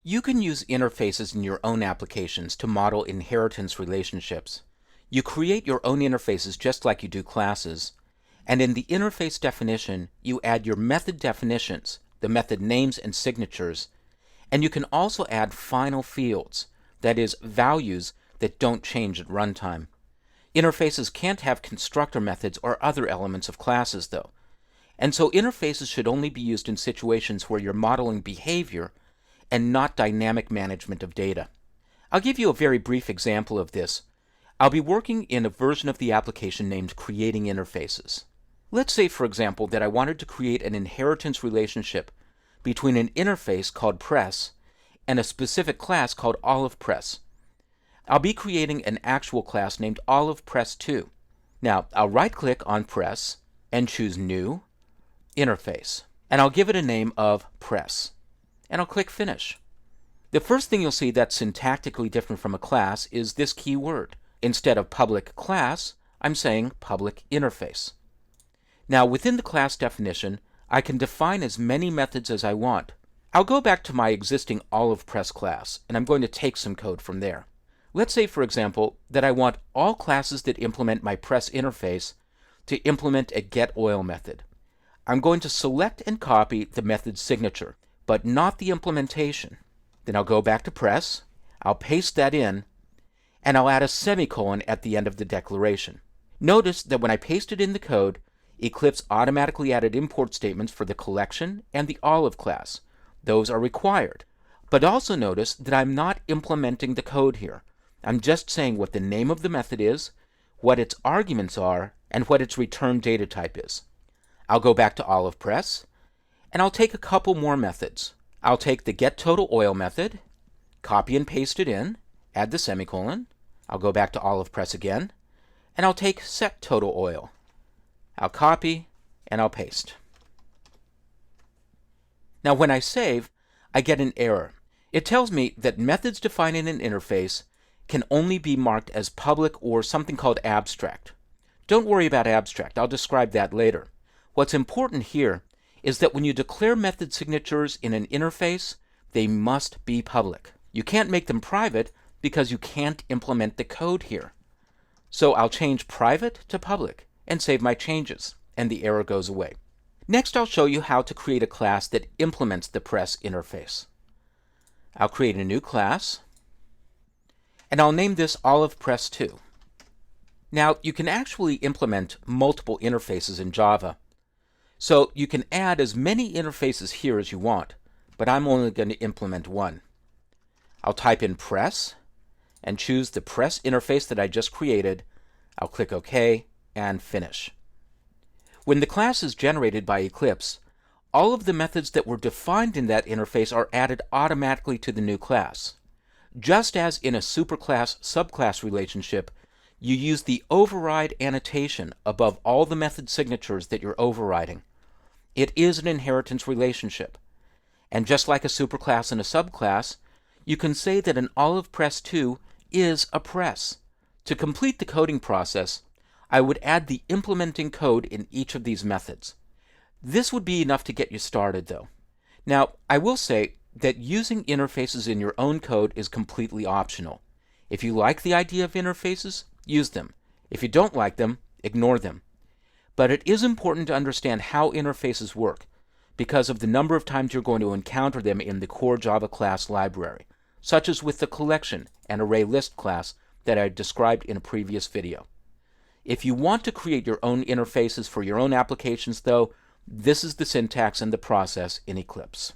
You can use interfaces in your own applications to model inheritance relationships. You create your own interfaces just like you do classes, and in the interface definition, you add your method definitions, the method names and signatures, and you can also add final fields, that is, values that don't change at runtime. Interfaces can't have constructor methods or other elements of classes, though, and so interfaces should only be used in situations where you're modeling behavior and not dynamic management of data. I'll give you a very brief example of this. I'll be working in a version of the application named Creating Interfaces. Let's say, for example, that I wanted to create an inheritance relationship between an interface called Press and a specific class called OlivePress. I'll be creating an actual class named OlivePress2. Now, I'll right-click on Press and choose New, Interface, and I'll give it a name of Press, and I'll click Finish. The first thing you'll see that's syntactically different from a class is this keyword. Instead of public class, I'm saying public interface. Now, within the class definition, I can define as many methods as I want. I'll go back to my existing OlivePress class, and I'm going to take some code from there. Let's say, for example, that I want all classes that implement my Press interface to implement a getOil method. I'm going to select and copy the method's signature, but not the implementation. Then I'll go back to Press, I'll paste that in, and I'll add a semicolon at the end of the declaration. Notice that when I pasted in the code, Eclipse automatically added import statements for the collection and the Olive class. Those are required. But also notice that I'm not implementing the code here. I'm just saying what the name of the method is, what its arguments are, and what its return data type is. I'll go back to OlivePress, and I'll take a couple more methods. I'll take the getTotalOil method, copy and paste it in, add the semicolon. I'll go back to OlivePress again, and I'll take setTotalOil. I'll copy, and I'll paste. Now when I save, I get an error. It tells me that methods defined in an interface can only be marked as public or something called abstract. Don't worry about abstract, I'll describe that later. What's important here is that when you declare method signatures in an interface, they must be public. You can't make them private because you can't implement the code here. So I'll change private to public and save my changes, and the error goes away. Next, I'll show you how to create a class that implements the Press interface. I'll create a new class, and I'll name this OlivePress2. Now, you can actually implement multiple interfaces in Java, so you can add as many interfaces here as you want, but I'm only going to implement one. I'll type in Press, and choose the Press interface that I just created. I'll click OK, and Finish. When the class is generated by Eclipse, all of the methods that were defined in that interface are added automatically to the new class. Just as in a superclass-subclass relationship, you use the override annotation above all the method signatures that you're overriding. It is an inheritance relationship. And just like a superclass and a subclass, you can say that an OlivePress2 is a press. To complete the coding process, I would add the implementing code in each of these methods. This would be enough to get you started, though. Now, I will say that using interfaces in your own code is completely optional. If you like the idea of interfaces, use them. If you don't like them, ignore them. But it is important to understand how interfaces work because of the number of times you're going to encounter them in the core Java class library, such as with the collection and array list class that I described in a previous video. If you want to create your own interfaces for your own applications, though, this is the syntax and the process in Eclipse.